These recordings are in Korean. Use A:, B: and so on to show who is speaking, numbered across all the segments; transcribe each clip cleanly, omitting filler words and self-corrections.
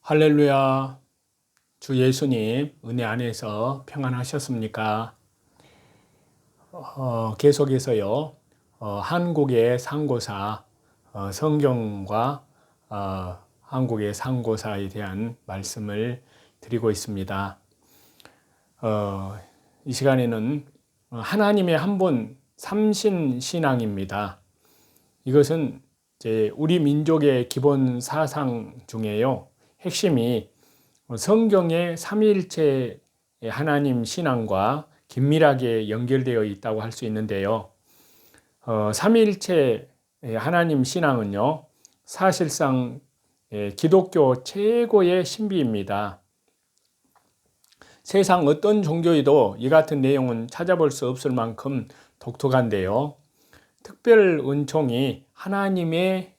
A: 할렐루야. 주 예수님 은혜 안에서 평안하셨습니까? 계속해서요. 한국의 상고사 성경과 한국의 상고사에 대한 말씀을 드리고 있습니다. 이 시간에는 하나님의 한 분 삼신 신앙입니다. 이것은 이제 우리 민족의 기본 사상 중에요. 핵심이 성경의 삼위일체 하나님 신앙과 긴밀하게 연결되어 있다고 할 수 있는데요. 삼위일체 하나님 신앙은요, 사실상 기독교 최고의 신비입니다. 세상 어떤 종교에도 이 같은 내용은 찾아볼 수 없을 만큼 독특한데요. 특별 은총이 하나님의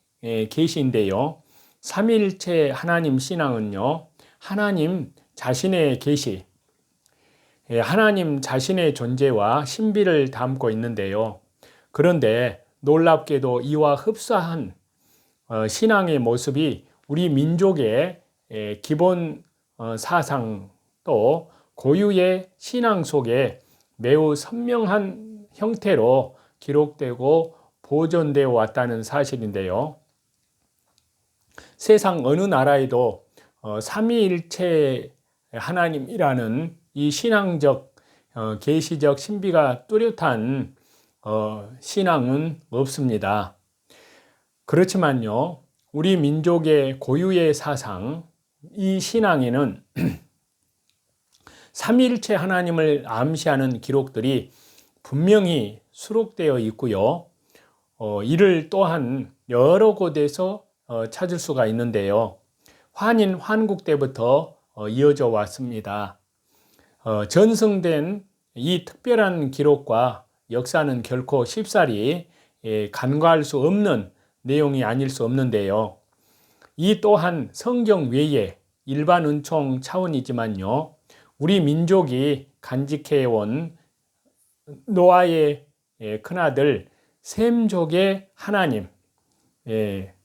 A: 계시인데요. 삼위일체 하나님 신앙은요, 하나님 자신의 계시, 하나님 자신의 존재와 신비를 담고 있는데요. 그런데 놀랍게도 이와 흡사한 신앙의 모습이 우리 민족의 기본 사상 또 고유의 신앙 속에 매우 선명한 형태로 기록되고 보존되어 왔다는 사실인데요. 세상 어느 나라에도 삼위일체 하나님이라는 이 신앙적 계시적 신비가 뚜렷한 신앙은 없습니다. 그렇지만요, 우리 민족의 고유의 사상, 이 신앙에는 삼위일체 하나님을 암시하는 기록들이 분명히 수록되어 있고요. 이를 또한 여러 곳에서 찾을 수가 있는데요. 환인 환국 때부터 이어져 왔습니다. 전승된 이 특별한 기록과 역사는 결코 쉽사리 간과할 수 없는 내용이 아닐 수 없는데요. 이 또한 성경 외에 일반 은총 차원이지만요. 우리 민족이 간직해온 노아의 큰아들 셈족의 하나님,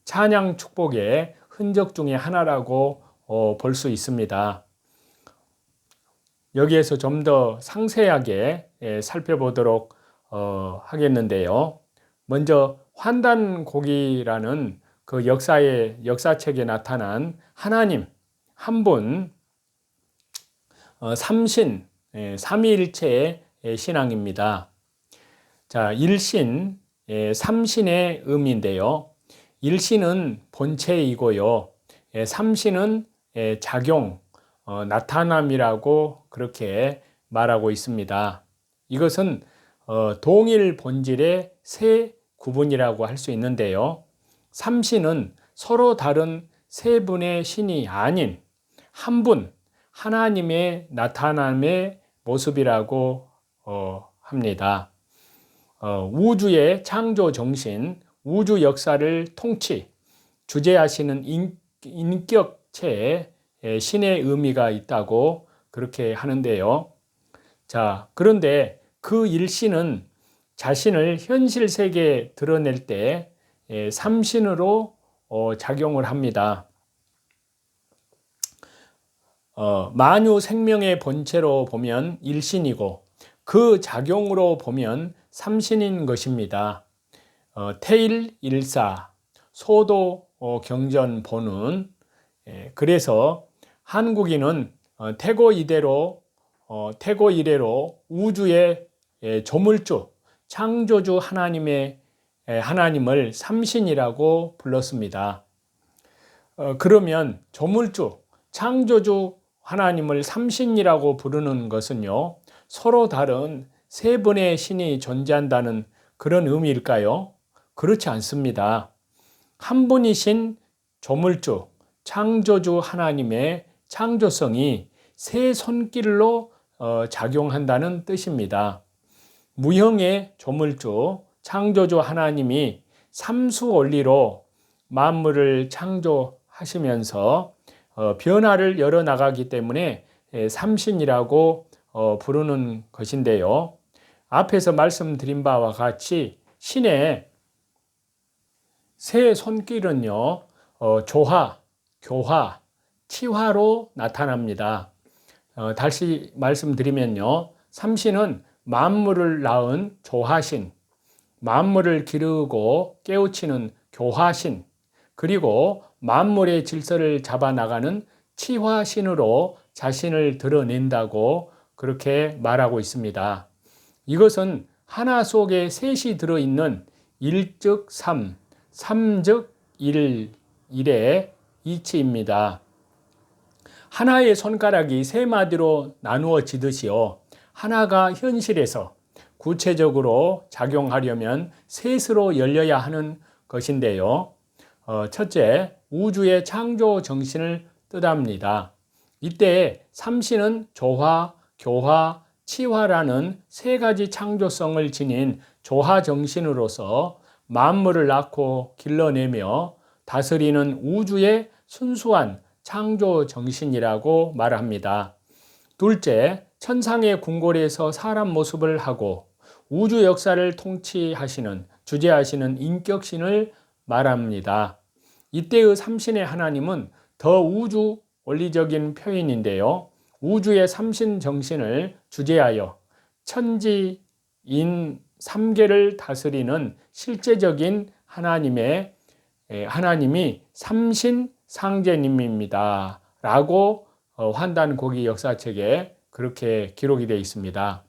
A: 찬양 축복의 흔적 중에 하나라고 볼 수 있습니다. 여기에서 좀 더 상세하게 살펴보도록 하겠는데요. 먼저 환단곡이라는 그 역사책에 나타난 하나님 한 분, 삼신, 삼위일체의 신앙입니다. 자, 일신, 삼신의 의미인데요. 일신은 본체이고요. 삼신은 작용, 나타남이라고 그렇게 말하고 있습니다. 이것은 동일 본질의 세 구분이라고 할 수 있는데요. 삼신은 서로 다른 세 분의 신이 아닌 한 분, 하나님의 나타남의 모습이라고 합니다. 우주의 창조 정신, 우주 역사를 주재하시는 인격체의 신의 의미가 있다고 그렇게 하는데요. 자, 그런데 그 일신은 자신을 현실 세계에 드러낼 때 삼신으로 작용을 합니다. 만유 생명의 본체로 보면 일신이고 그 작용으로 보면 삼신인 것입니다. 태일일사, 소도 경전 보는. 그래서 한국인은 태고 이래로 우주의 조물주, 창조주 하나님을 삼신이라고 불렀습니다. 그러면 조물주, 창조주 하나님을 삼신이라고 부르는 것은요, 서로 다른 세 분의 신이 존재한다는 그런 의미일까요? 그렇지 않습니다. 한 분이신 조물주, 창조주 하나님의 창조성이 세 손길로 작용한다는 뜻입니다. 무형의 조물주, 창조주 하나님이 삼수 원리로 만물을 창조하시면서 변화를 열어나가기 때문에 삼신이라고 부르는 것인데요. 앞에서 말씀드린 바와 같이 신의 세 손길은요, 조화, 교화, 치화로 나타납니다. 다시 말씀드리면요. 삼신은 만물을 낳은 조화신, 만물을 기르고 깨우치는 교화신, 그리고 만물의 질서를 잡아나가는 치화신으로 자신을 드러낸다고 그렇게 말하고 있습니다. 이것은 하나 속에 셋이 들어있는 일즉 삼, 삼즉 일, 일의 이치입니다. 하나의 손가락이 세 마디로 나누어지듯이요. 하나가 현실에서 구체적으로 작용하려면 셋으로 열려야 하는 것인데요. 첫째, 우주의 창조 정신을 뜻합니다. 이때 삼신은 조화, 교화, 치화라는 세 가지 창조성을 지닌 조화 정신으로서 만물을 낳고 길러내며 다스리는 우주의 순수한 창조 정신이라고 말합니다. 둘째, 천상의 궁궐에서 사람 모습을 하고 우주 역사를 통치하시는, 주재하시는 인격신을 말합니다. 이때의 삼신의 하나님은 더 우주 원리적인 표현인데요. 우주의 삼신 정신을 주재하여 천지, 인, 삼계를 다스리는 실제적인 하나님이 삼신 상제님입니다. 라고 환단고기 역사책에 그렇게 기록이 되어 있습니다.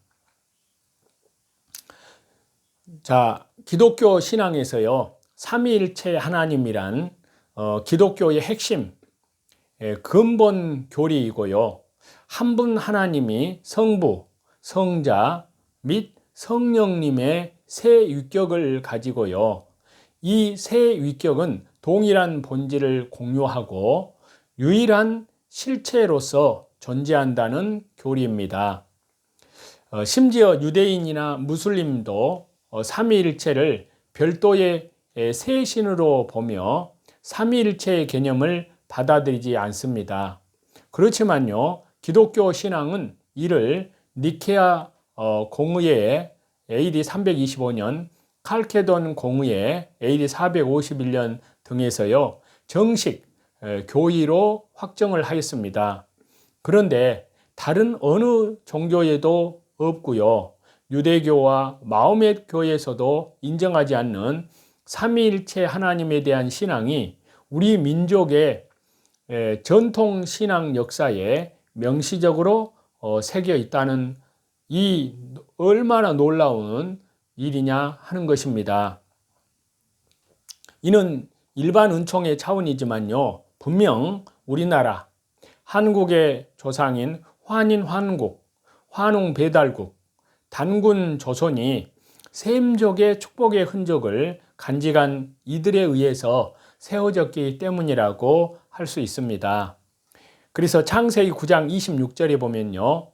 A: 자, 기독교 신앙에서요, 삼위일체 하나님이란 기독교의 핵심, 근본 교리이고요. 한 분 하나님이 성부, 성자 및 성령님의 세 위격을 가지고요. 이 세 위격은 동일한 본질을 공유하고 유일한 실체로서 존재한다는 교리입니다. 심지어 유대인이나 무슬림도 삼위일체를 별도의 세 신으로 보며 삼위일체의 개념을 받아들이지 않습니다. 그렇지만요, 기독교 신앙은 이를 니케아 공의회 AD 325년, 칼케돈 공의회 AD 451년 등에서요, 정식 교의로 확정을 하였습니다. 그런데 다른 어느 종교에도 없고요, 유대교와 마호멧 교에서도 인정하지 않는 삼위일체 하나님에 대한 신앙이 우리 민족의 전통 신앙 역사에 명시적으로 새겨 있다는 이 얼마나 놀라운 일이냐 하는 것입니다. 이는 일반 은총의 차원이지만요, 분명 우리나라 한국의 조상인 환인 환국, 환웅 배달국, 단군 조선이 셈족의 축복의 흔적을 간직한 이들에 의해서 세워졌기 때문이라고 할 수 있습니다. 그래서 창세기 9장 26절에 보면요,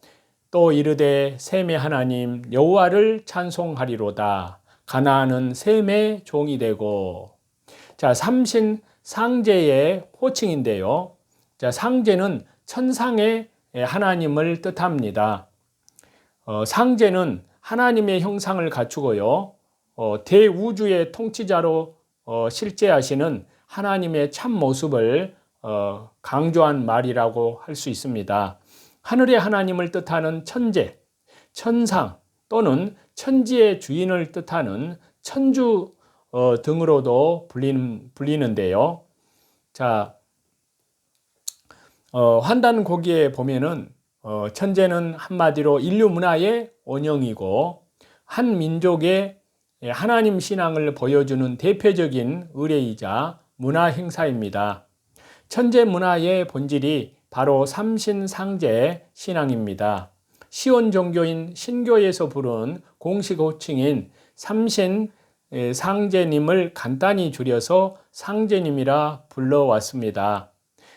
A: 또 이르되 셈의 하나님 여호와를 찬송하리로다. 가나안은 셈의 종이 되고. 자, 삼신 상제의 호칭인데요. 자, 상제는 천상의 하나님을 뜻합니다. 상제는 하나님의 형상을 갖추고요, 대우주의 통치자로 실제하시는 하나님의 참 모습을 강조한 말이라고 할 수 있습니다. 하늘의 하나님을 뜻하는 천재, 천상 또는 천지의 주인을 뜻하는 천주 등으로도 불리는데요. 자, 환단고기에 보면은 천재는 한마디로 인류 문화의 원형이고 한 민족의 하나님 신앙을 보여주는 대표적인 의례이자 문화 행사입니다. 천재 문화의 본질이 바로 삼신상제 신앙입니다. 시온 종교인 신교에서 부른 공식 호칭인 삼신 상제님을 간단히 줄여서 상제님이라 불러왔습니다.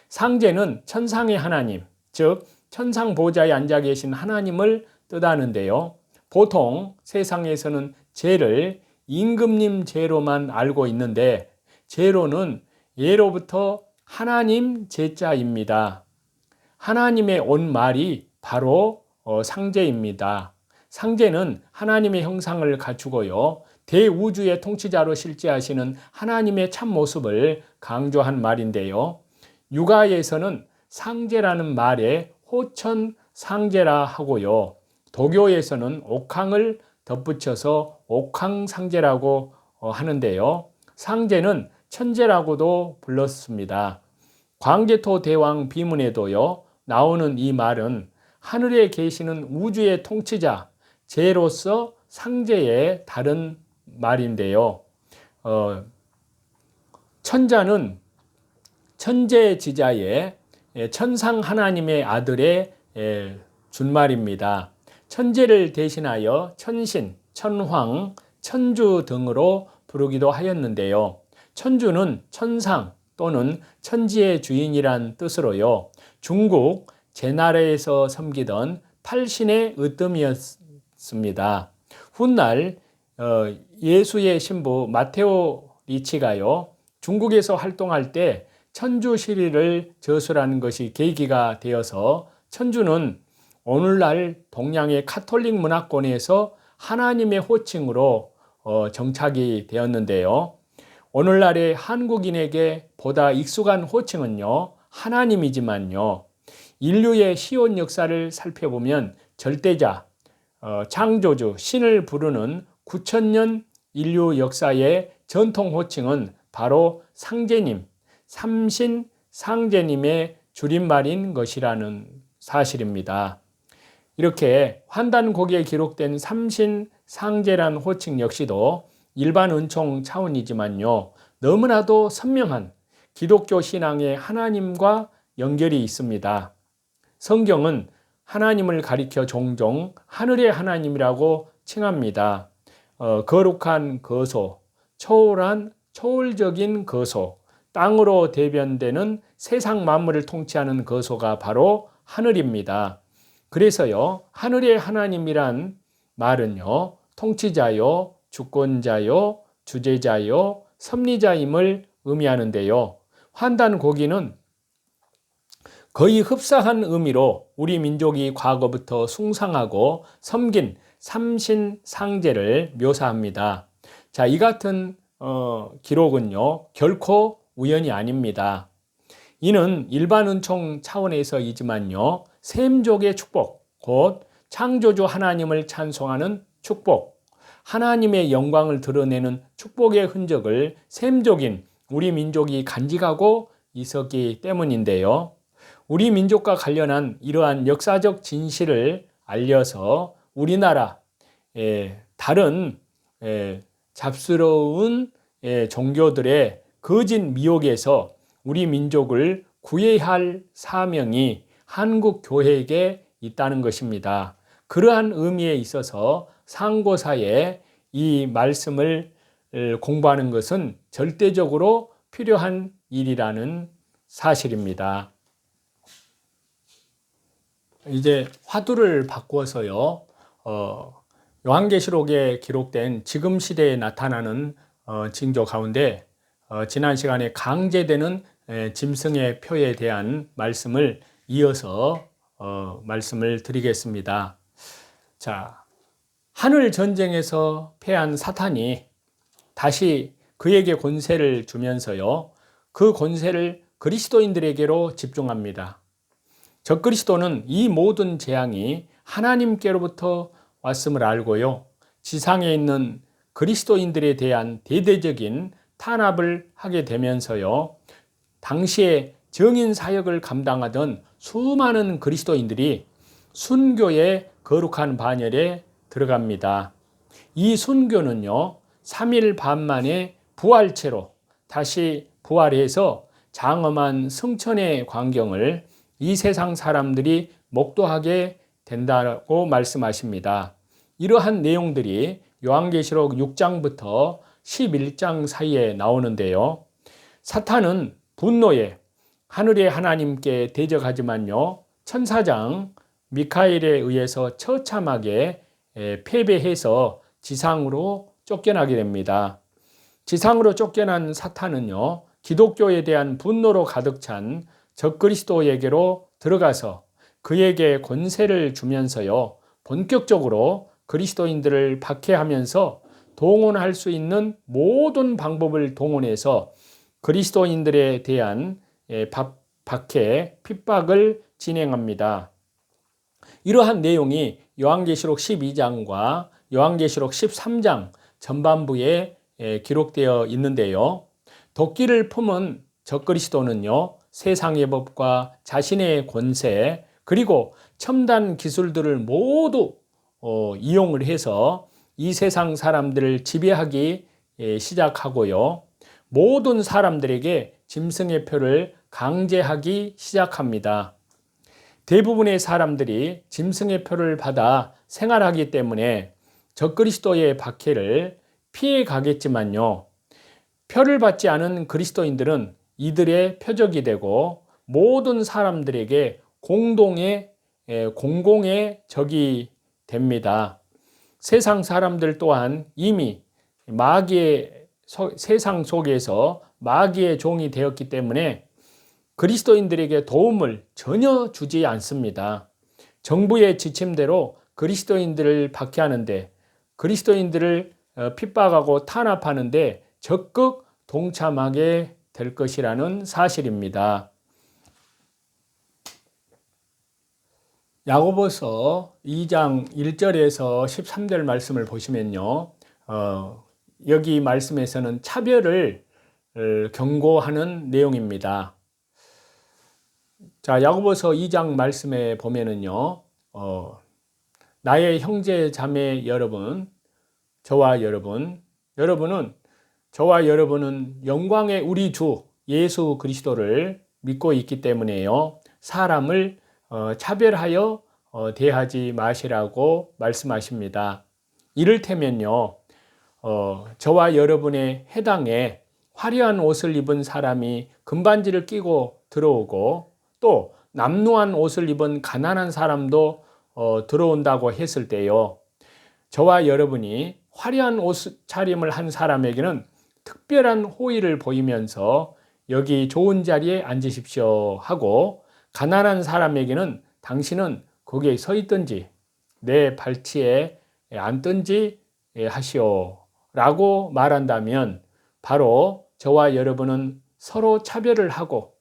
A: 상제는 천상의 하나님, 즉 천상 보좌에 앉아 계신 하나님을 뜻하는데요. 보통 세상에서는 제를 임금님 제로만 알고 있는데, 제로는 예로부터 하나님 제자입니다. 하나님의 온 말이 바로 상제입니다. 상제는 하나님의 형상을 갖추고요, 대우주의 통치자로 실제하시는 하나님의 참 모습을 강조한 말인데요. 육아에서는 상제라는 말에 호천 상제라 하고요. 도교에서는 옥황을 덧붙여서 옥황상제라고 하는데요. 상제는 천제라고도 불렀습니다. 광개토 대왕 비문에도요 나오는 이 말은 하늘에 계시는 우주의 통치자 제로서 상제의 다른 말인데요. 천자는 천재지자의 천상 하나님의 아들의 준말입니다. 천재를 대신하여 천신, 천황, 천주 등으로 부르기도 하였는데요. 천주는 천상 또는 천지의 주인이란 뜻으로요. 중국 제나라에서 섬기던 팔신의 으뜸이었습니다. 훗날 예수의 신부 마테오 리치가요. 중국에서 활동할 때 천주 시리를 저술하는 것이 계기가 되어서 천주는 오늘날 동양의 카톨릭 문화권에서 하나님의 호칭으로 정착이 되었는데요. 오늘날의 한국인에게 보다 익숙한 호칭은요, 하나님이지만요, 인류의 시온 역사를 살펴보면 절대자, 창조주, 신을 부르는 9,000년 인류 역사의 전통 호칭은 바로 상제님, 삼신 상제님의 줄임말인 것이라는 사실입니다. 이렇게 환단고기에 기록된 삼신 상제란 호칭 역시도 일반 은총 차원이지만요, 너무나도 선명한 기독교 신앙의 하나님과 연결이 있습니다. 성경은 하나님을 가리켜 종종 하늘의 하나님이라고 칭합니다. 거룩한 거소, 초월적인 거소, 땅으로 대변되는 세상 만물을 통치하는 거소가 바로 하늘입니다. 그래서요, 하늘의 하나님이란 말은요, 통치자요, 주권자요, 주재자요, 섭리자임을 의미하는데요. 환단고기는 거의 흡사한 의미로 우리 민족이 과거부터 숭상하고 섬긴 삼신상제를 묘사합니다. 자, 이 같은 기록은요, 결코 우연이 아닙니다. 이는 일반 은총 차원에서이지만요, 셈족의 축복, 곧 창조주 하나님을 찬송하는 축복, 하나님의 영광을 드러내는 축복의 흔적을 셈족인 우리 민족이 간직하고 있었기 때문인데요. 우리 민족과 관련한 이러한 역사적 진실을 알려서 우리나라 다른 잡스러운 종교들의 거짓 미혹에서 우리 민족을 구해야 할 사명이 한국 교회에게 있다는 것입니다. 그러한 의미에 있어서 상고사에 이 말씀을 공부하는 것은 절대적으로 필요한 일이라는 사실입니다. 이제 화두를 바꾸어서요, 요한계시록에 기록된 지금 시대에 나타나는 징조 가운데 지난 시간에 강제되는 짐승의 표에 대한 말씀을 이어서 말씀을 드리겠습니다. 자, 하늘 전쟁에서 패한 사탄이 다시 그에게 권세를 주면서요, 그 권세를 그리스도인들에게로 집중합니다. 적그리스도는 이 모든 재앙이 하나님께로부터 왔음을 알고요, 지상에 있는 그리스도인들에 대한 대대적인 탄압을 하게 되면서요, 당시에 정인 사역을 감당하던 수많은 그리스도인들이 순교의 거룩한 반열에 들어갑니다. 이 순교는요, 3일 반 만에 부활체로 다시 부활해서 장엄한 승천의 광경을 이 세상 사람들이 목도하게 된다고 말씀하십니다. 이러한 내용들이 요한계시록 6장부터 11장 사이에 나오는데요. 사탄은 분노에 하늘의 하나님께 대적하지만요, 천사장 미카엘에 의해서 처참하게 패배해서 지상으로 쫓겨나게 됩니다. 지상으로 쫓겨난 사탄은요, 기독교에 대한 분노로 가득 찬 적그리스도에게로 들어가서 그에게 권세를 주면서요, 본격적으로 그리스도인들을 박해하면서 동원할 수 있는 모든 방법을 동원해서 그리스도인들에 대한 박해, 핍박을 진행합니다. 이러한 내용이 요한계시록 12장과 요한계시록 13장 전반부에 기록되어 있는데요. 도끼를 품은 적그리스도는요, 세상의 법과 자신의 권세, 그리고 첨단 기술들을 모두 이용을 해서 이 세상 사람들을 지배하기 시작하고요. 모든 사람들에게 짐승의 표를 강제하기 시작합니다. 대부분의 사람들이 짐승의 표를 받아 생활하기 때문에 적그리스도의 박해를 피해 가겠지만요. 표를 받지 않은 그리스도인들은 이들의 표적이 되고 모든 사람들에게 공공의 적이 됩니다. 세상 사람들 또한 이미 세상 속에서 마귀의 종이 되었기 때문에 그리스도인들에게 도움을 전혀 주지 않습니다. 정부의 지침대로 그리스도인들을 박해하는데, 그리스도인들을 핍박하고 탄압하는데 적극 동참하게 될 것이라는 사실입니다. 야고보서 2장 1절에서 13절 말씀을 보시면요. 여기 말씀에서는 차별을 경고하는 내용입니다. 자, 야고보서 2장 말씀에 보면은요. 나의 형제 자매 여러분, 여러분은 영광의 우리 주 예수 그리스도를 믿고 있기 때문에요. 사람을 차별하여 대하지 마시라고 말씀하십니다. 이를테면요, 저와 여러분의 해당에 화려한 옷을 입은 사람이 금반지를 끼고 들어오고 또 남루한 옷을 입은 가난한 사람도 들어온다고 했을 때요, 저와 여러분이 화려한 옷차림을 한 사람에게는 특별한 호의를 보이면서 여기 좋은 자리에 앉으십시오 하고, 가난한 사람에게는 당신은 거기에 서 있든지 내 발치에 앉든지 하시오 라고 말한다면, 바로 저와 여러분은 서로 차별을 하고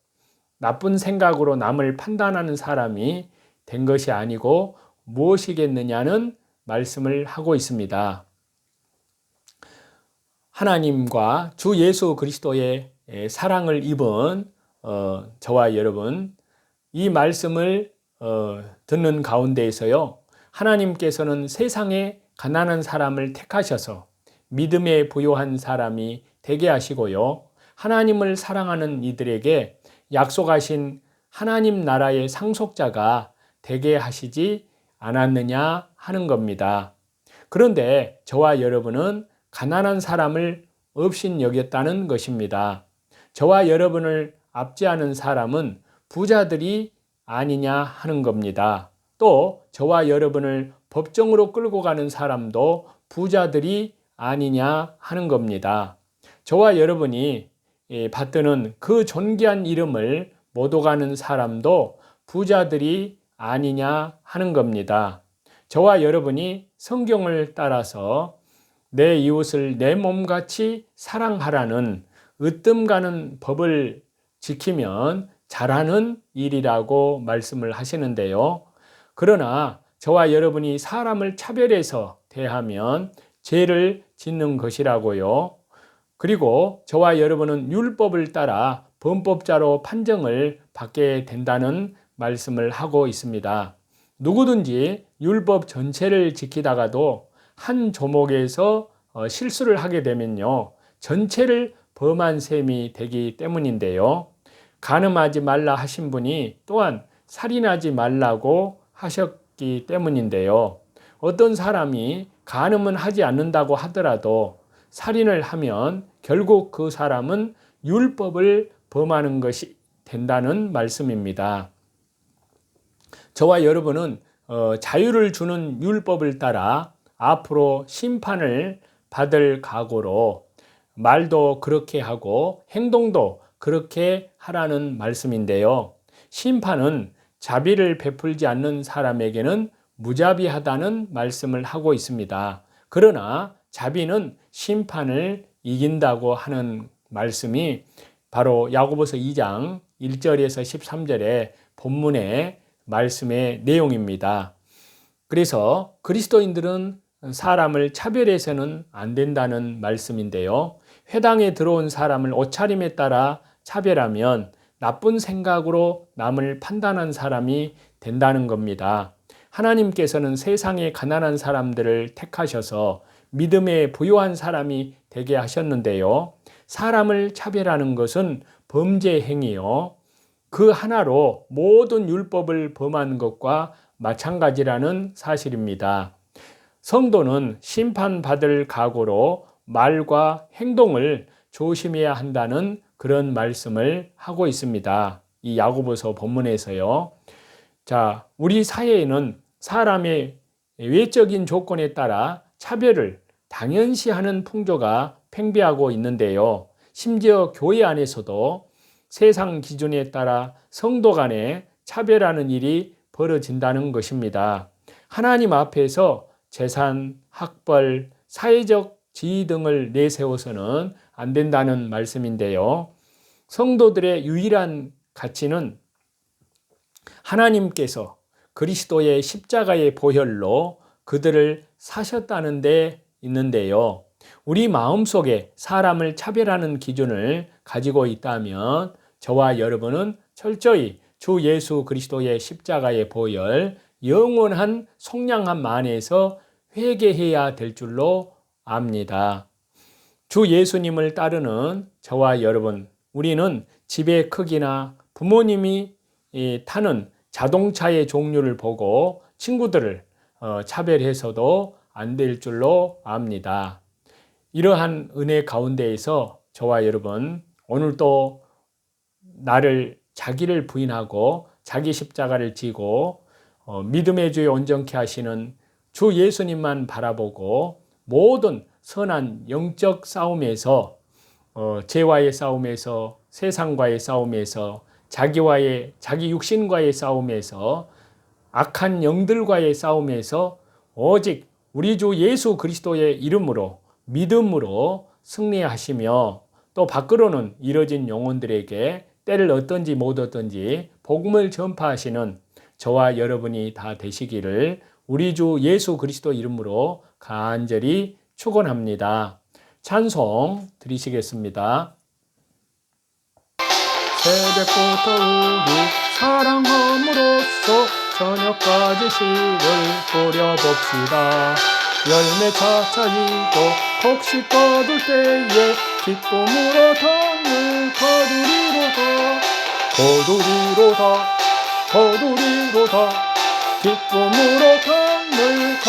A: 나쁜 생각으로 남을 판단하는 사람이 된 것이 아니고 무엇이겠느냐는 말씀을 하고 있습니다. 하나님과 주 예수 그리스도의 사랑을 입은 저와 여러분, 이 말씀을 듣는 가운데에서요, 하나님께서는 세상에 가난한 사람을 택하셔서 믿음에 부요한 사람이 되게 하시고요, 하나님을 사랑하는 이들에게 약속하신 하나님 나라의 상속자가 되게 하시지 않았느냐 하는 겁니다. 그런데 저와 여러분은 가난한 사람을 업신여겼다는 것입니다. 저와 여러분을 압제하는 사람은 부자들이 아니냐 하는 겁니다. 또 저와 여러분을 법정으로 끌고 가는 사람도 부자들이 아니냐 하는 겁니다. 저와 여러분이 받드는 그 존귀한 이름을 못 오가는 사람도 부자들이 아니냐 하는 겁니다. 저와 여러분이 성경을 따라서 내 이웃을 내 몸같이 사랑하라는 으뜸 가는 법을 지키면 잘하는 일이라고 말씀을 하시는데요. 그러나 저와 여러분이 사람을 차별해서 대하면 죄를 짓는 것이라고요. 그리고 저와 여러분은 율법을 따라 범법자로 판정을 받게 된다는 말씀을 하고 있습니다. 누구든지 율법 전체를 지키다가도 한 조목에서 실수를 하게 되면요, 전체를 범한 셈이 되기 때문인데요. 간음하지 말라 하신 분이 또한 살인하지 말라고 하셨기 때문인데요. 어떤 사람이 간음은 하지 않는다고 하더라도 살인을 하면 결국 그 사람은 율법을 범하는 것이 된다는 말씀입니다. 저와 여러분은 자유를 주는 율법을 따라 앞으로 심판을 받을 각오로 말도 그렇게 하고 행동도 그렇게 하라는 말씀인데요. 심판은 자비를 베풀지 않는 사람에게는 무자비하다는 말씀을 하고 있습니다. 그러나 자비는 심판을 이긴다고 하는 말씀이 바로 야고보서 2장 1절에서 13절의 본문의 말씀의 내용입니다. 그래서 그리스도인들은 사람을 차별해서는 안 된다는 말씀인데요. 회당에 들어온 사람을 옷차림에 따라 차별하면 나쁜 생각으로 남을 판단한 사람이 된다는 겁니다. 하나님께서는 세상의 가난한 사람들을 택하셔서 믿음에 부요한 사람이 되게 하셨는데요. 사람을 차별하는 것은 범죄 행위요. 그 하나로 모든 율법을 범한 것과 마찬가지라는 사실입니다. 성도는 심판받을 각오로 말과 행동을 조심해야 한다는 그런 말씀을 하고 있습니다. 이 야고보서 본문에서요. 자, 우리 사회에는 사람의 외적인 조건에 따라 차별을 당연시하는 풍조가 팽배하고 있는데요. 심지어 교회 안에서도 세상 기준에 따라 성도 간에 차별하는 일이 벌어진다는 것입니다. 하나님 앞에서 재산, 학벌, 사회적 지위 등을 내세워서는 안 된다는 말씀인데요. 성도들의 유일한 가치는 하나님께서 그리스도의 십자가의 보혈로 그들을 사셨다는 데 있는데요. 우리 마음속에 사람을 차별하는 기준을 가지고 있다면 저와 여러분은 철저히 주 예수 그리스도의 십자가의 보혈, 영원한 속량함 안에서 회개해야 될 줄로 압니다. 주 예수님을 따르는 저와 여러분, 우리는 집의 크기나 부모님이 타는 자동차의 종류를 보고 친구들을 차별해서도 안 될 줄로 압니다. 이러한 은혜 가운데에서 저와 여러분, 오늘도 자기를 부인하고 자기 십자가를 지고 믿음의 주에 온전케 하시는 주 예수님만 바라보고 모든 선한 영적 싸움에서 죄와의 싸움에서 세상과의 싸움에서 자기 육신과의 싸움에서 악한 영들과의 싸움에서 오직 우리 주 예수 그리스도의 이름으로 믿음으로 승리하시며 또 밖으로는 이뤄진 영혼들에게 때를 얻든지 못 얻든지 복음을 전파하시는 저와 여러분이 다 되시기를 우리 주 예수 그리스도 이름으로 간절히 축원합니다. 찬송 드리시겠습니다. 새벽부터 우리 사랑함으로써 저녁까지 시를 뿌려봅시다. 열매 차차이고 곡식 거둘 때에 기쁨으로 덤을 거두리로다 기쁨으로 덤을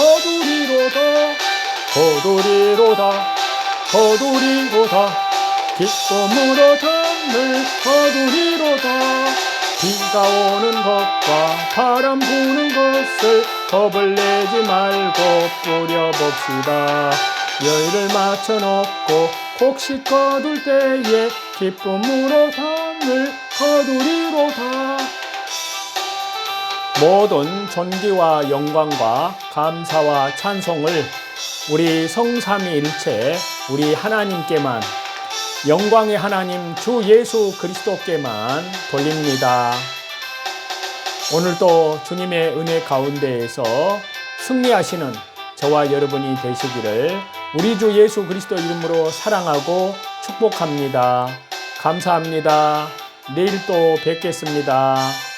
A: 거두리로다 기쁨으로 덤을 거두리로다. 비가 오는 것과 바람 부는 것을 겁을 내지 말고 뿌려봅시다. 열을 맞춰놓고 곡식 거둘 때에 기쁨으로 덤을 거두리로다. 모든 존귀와 영광과 감사와 찬송을 우리 성삼위일체 우리 하나님께만, 영광의 하나님 주 예수 그리스도께만 돌립니다. 오늘도 주님의 은혜 가운데에서 승리하시는 저와 여러분이 되시기를 우리 주 예수 그리스도 이름으로 사랑하고 축복합니다. 감사합니다. 내일 또 뵙겠습니다.